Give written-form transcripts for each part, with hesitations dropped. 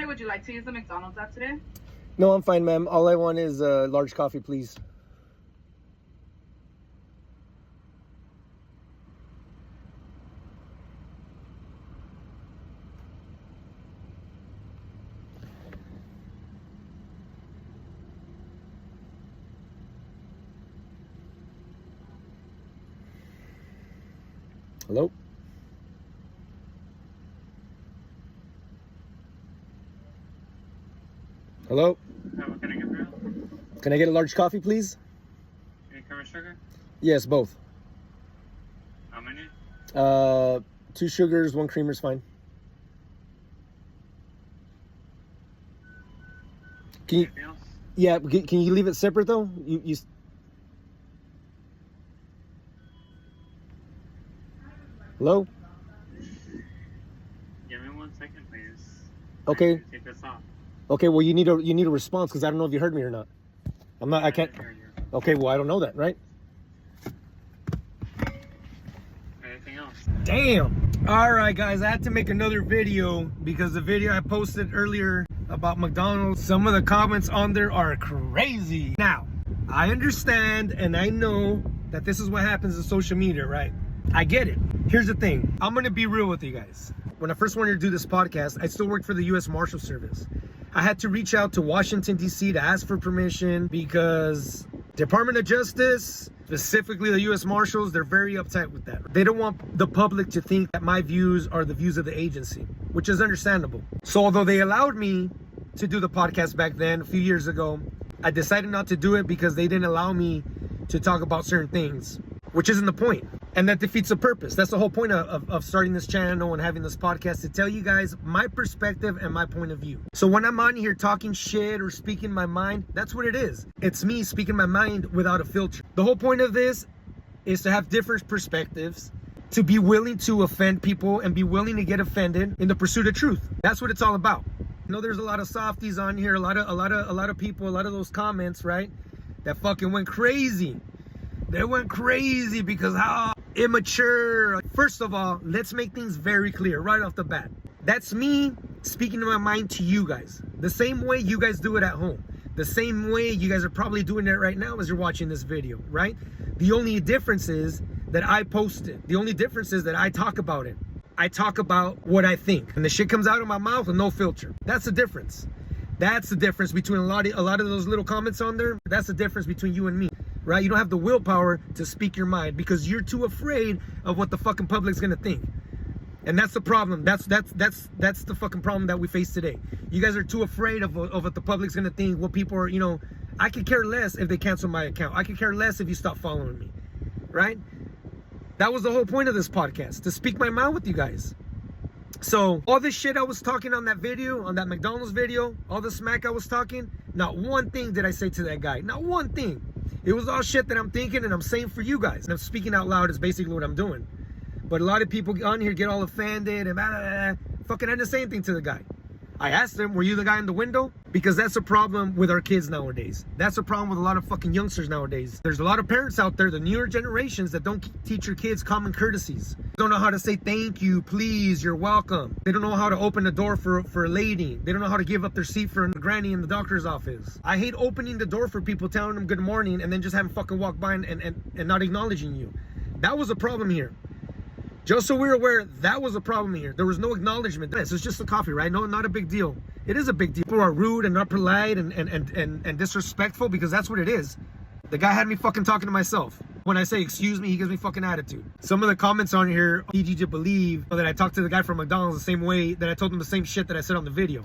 Hi, would you like to use the McDonald's app today? No, I'm fine, ma'am. All I want is a large coffee, please. Hello? Hello? What can I get for you? Can I get a large coffee, please? Any current sugar? Yes, both. How many? 2 sugars, 1 creamer is fine. Can you? Anything else? Yeah, can you leave it separate though? You. Hello? Give me 1 second, please. Okay. Take this off. Okay. Well, you need a response because I don't know if you heard me or not. I can't. Hear you. Okay. Well, I don't know that, right? Anything else? Damn. All right, guys. I had to make another video because the video I posted earlier about McDonald's, some of the comments on there are crazy. Now, I understand and I know that this is what happens in social media, right? I get it. Here's the thing. I'm going to be real with you guys. When I first wanted to do this podcast, I still worked for the U.S. Marshal Service. I had to reach out to Washington, D.C. to ask for permission because Department of Justice, specifically the U.S. Marshals, they're very uptight with that. They don't want the public to think that my views are the views of the agency, which is understandable. So although they allowed me to do the podcast back then, a few years ago, I decided not to do it because they didn't allow me to talk about certain things, which isn't the point. And that defeats the purpose. That's the whole point of starting this channel and having this podcast, to tell you guys my perspective and my point of view. So when I'm on here talking shit or speaking my mind, that's what it is. It's me speaking my mind without a filter. The whole point of this is to have different perspectives, to be willing to offend people and be willing to get offended in the pursuit of truth. That's what it's all about. I know there's a lot of softies on here, a lot of people, a lot of those comments, right, that fucking went crazy. They went crazy because how immature. First of all, let's make things very clear right off the bat. That's me speaking to my mind to you guys. The same way you guys do it at home. The same way you guys are probably doing it right now as you're watching this video, right? The only difference is that I post it. The only difference is that I talk about it. I talk about what I think. And the shit comes out of my mouth with no filter. That's the difference. That's the difference between a lot of those little comments on there. That's the difference between you and me. Right? You don't have the willpower to speak your mind because you're too afraid of what the fucking public's gonna think. And that's the problem. That's the fucking problem that we face today. You guys are too afraid of what the public's gonna think, what people are, I could care less if they cancel my account. I could care less if you stop following me. Right? That was the whole point of this podcast, to speak my mind with you guys. So all this shit I was talking on that video, on that McDonald's video, all the smack I was talking, not one thing did I say to that guy. Not one thing. It was all shit that I'm thinking and I'm saying for you guys. And I'm speaking out loud is basically what I'm doing. But a lot of people on here get all offended and fucking I didn't say anything to the guy. I asked him, were you the guy in the window? Because that's a problem with our kids nowadays. That's a problem with a lot of fucking youngsters nowadays. There's a lot of parents out there, the newer generations, that don't teach your kids common courtesies. They don't know how to say thank you, please, you're welcome. They don't know how to open the door for a lady. They don't know how to give up their seat for a granny in the doctor's office. I hate opening the door for people, telling them good morning, and then just having fucking walk by and not acknowledging you. That was a problem here. Just so we're aware, that was a problem here. There was no acknowledgement. It's just a coffee, right? No, not a big deal. It is a big deal. People are rude and not polite and disrespectful because that's what it is. The guy had me fucking talking to myself. When I say excuse me, he gives me fucking attitude. Some of the comments on here need you to believe that I talked to the guy from McDonald's the same way that I told him the same shit that I said on the video.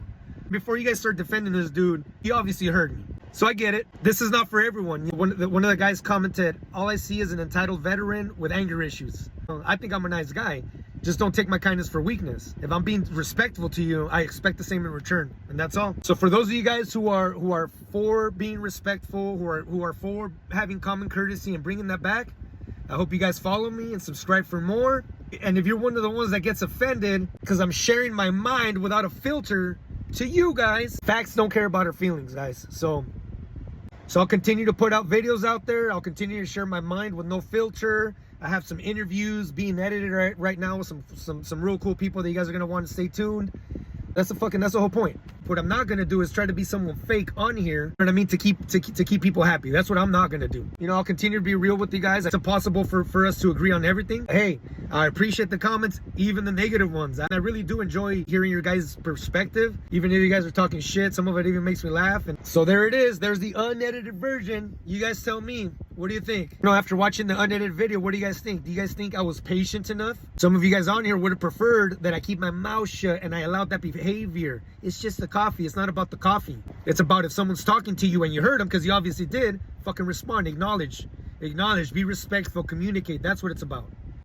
Before you guys start defending this dude, he obviously heard me. So I get it. This is not for everyone. One of the guys commented, all I see is an entitled veteran with anger issues. I think I'm a nice guy. Just don't take my kindness for weakness. If I'm being respectful to you, I expect the same in return. And that's all. So for those of you guys who are for being respectful, who are for having common courtesy and bringing that back, I hope you guys follow me and subscribe for more. And if you're one of the ones that gets offended because I'm sharing my mind without a filter to you guys, facts don't care about our feelings, guys. So I'll continue to put out videos out there. I'll continue to share my mind with no filter. I have some interviews being edited right now with some real cool people that you guys are gonna want to stay tuned. That's the whole point. What I'm not gonna do is try to be someone fake on here. You know what I mean? To keep people happy. That's what I'm not gonna do. You know, I'll continue to be real with you guys. It's impossible for us to agree on everything. Hey, I appreciate the comments, even the negative ones. I really do enjoy hearing your guys' perspective. Even if you guys are talking shit, some of it even makes me laugh. And so there it is. There's the unedited version. You guys tell me, what do you think? You know, after watching the unedited video, what do you guys think? Do you guys think I was patient enough? Some of you guys on here would have preferred that I keep my mouth shut and I allowed that behavior. It's just the coffee. It's not about the coffee. It's about if someone's talking to you and you heard them, because you obviously did, fucking respond, acknowledge, be respectful, communicate. That's what it's about.